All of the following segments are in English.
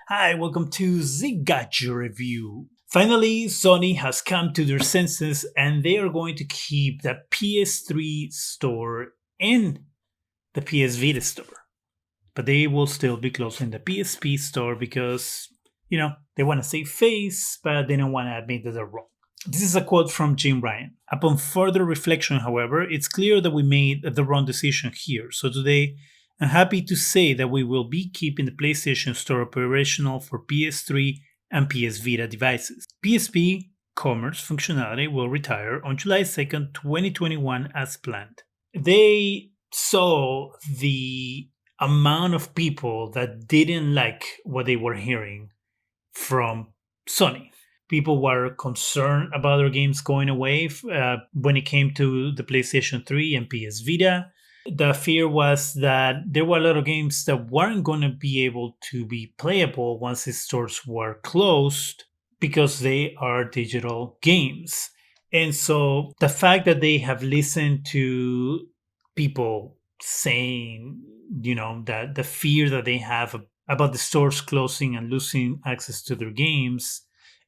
Hi, welcome to Zgadgetreview. Finally, Sony has come to their senses and they are going to keep the PS3 store in the PS Vita store. But they will still be closing the PSP store because, they want to save face, but they don't want to admit that they're wrong. This is a quote from Jim Ryan. Upon further reflection, however, it's clear that we made the wrong decision here. So today, I'm happy to say that we will be keeping the PlayStation Store operational for PS3 and PS Vita devices. PSP commerce functionality will retire on July 2nd, 2021 as planned. They saw the amount of people that didn't like what they were hearing from Sony. People were concerned about their games going away when it came to the PlayStation 3 and PS Vita. The fear was that there were a lot of games that weren't going to be able to be playable once the stores were closed because they are digital games. And so the fact that they have listened to people saying, that the fear that they have about the stores closing and losing access to their games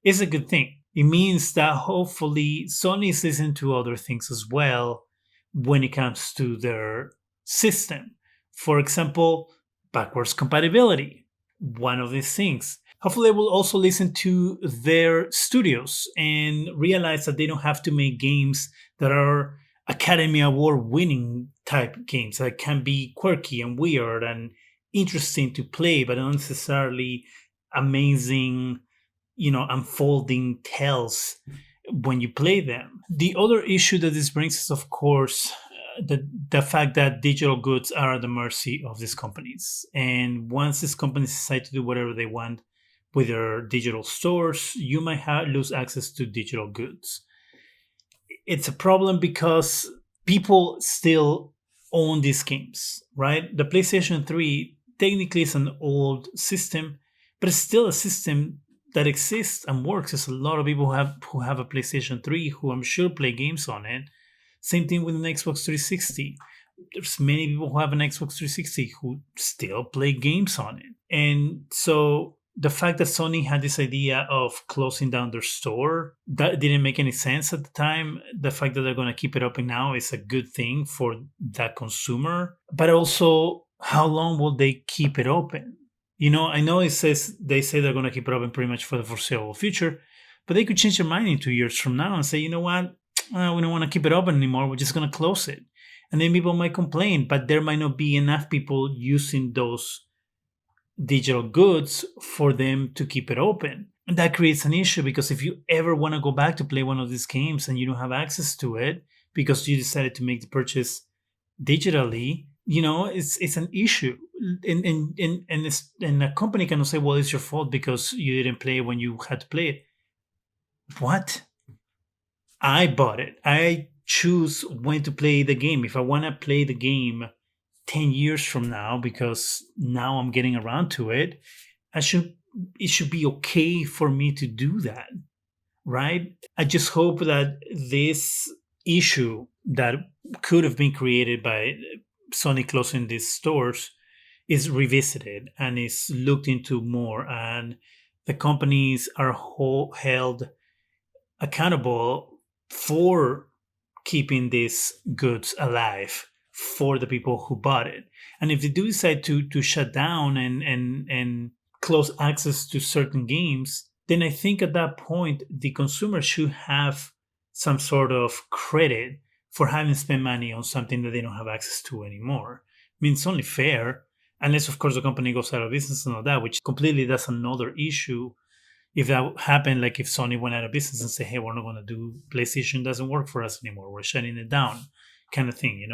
is a good thing. It means that hopefully Sony is listening to other things as well when it comes to their system. For example, backwards compatibility, one of these things. Hopefully, they will also listen to their studios and realize that they don't have to make games that are Academy Award winning type games that can be quirky and weird and interesting to play, but not necessarily amazing, unfolding tales when you play them. The other issue that this brings is, of course, the fact that digital goods are at the mercy of these companies. And once these companies decide to do whatever they want with their digital stores, you might lose access to digital goods. It's a problem because people still own these games, right? The PlayStation 3 technically is an old system, but it's still a system that exists and works. There's a lot of people who have a PlayStation 3 who I'm sure play games on it. Same thing with an Xbox 360. There's many people who have an Xbox 360 who still play games on it. And so the fact that Sony had this idea of closing down their store, that didn't make any sense at the time. The fact that they're going to keep it open now is a good thing for that consumer. But also, how long will they keep it open? I know they say they're going to keep it open pretty much for the foreseeable future, but they could change their mind in 2 years from now and say, you know what, we don't want to keep it open anymore. We're just going to close it. And then people might complain, but there might not be enough people using those digital goods for them to keep it open. And that creates an issue because if you ever want to go back to play one of these games and you don't have access to it because you decided to make the purchase digitally, it's an issue. And a company cannot say, well, it's your fault because you didn't play it when you had to play it. What? I bought it. I choose when to play the game. If I want to play the game 10 years from now, because now I'm getting around to it, it should be okay for me to do that, right? I just hope that this issue that could have been created by Sony closing these stores is revisited and is looked into more, and the companies are held accountable for keeping these goods alive for the people who bought it. And if they do decide to shut down and close access to certain games, then I think at that point the consumer should have some sort of credit for having spent money on something that they don't have access to anymore. I mean, it's only fair, unless of course the company goes out of business and all that, which completely that's another issue. If that happened, like if Sony went out of business and say, hey, we're not going to do PlayStation, doesn't work for us anymore, we're shutting it down, kind of thing,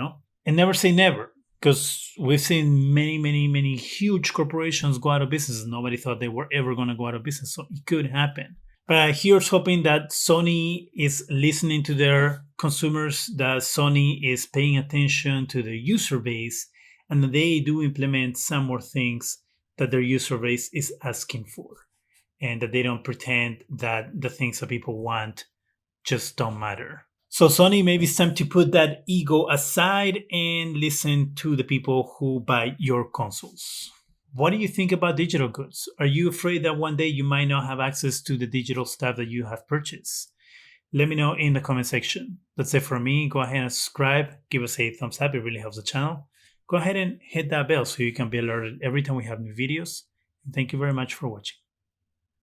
And never say never, because we've seen many, many, many huge corporations go out of business. Nobody thought they were ever going to go out of business, so it could happen. But here's hoping that Sony is listening to their consumers, that Sony is paying attention to the user base, and that they do implement some more things that their user base is asking for, and that they don't pretend that the things that people want just don't matter. So Sony, maybe it's time to put that ego aside and listen to the people who buy your consoles. What do you think about digital goods? Are you afraid that one day you might not have access to the digital stuff that you have purchased? Let me know in the comment section. That's it for me. Go ahead and subscribe. Give us a thumbs up. It really helps the channel. Go ahead and hit that bell so you can be alerted every time we have new videos. And thank you very much for watching.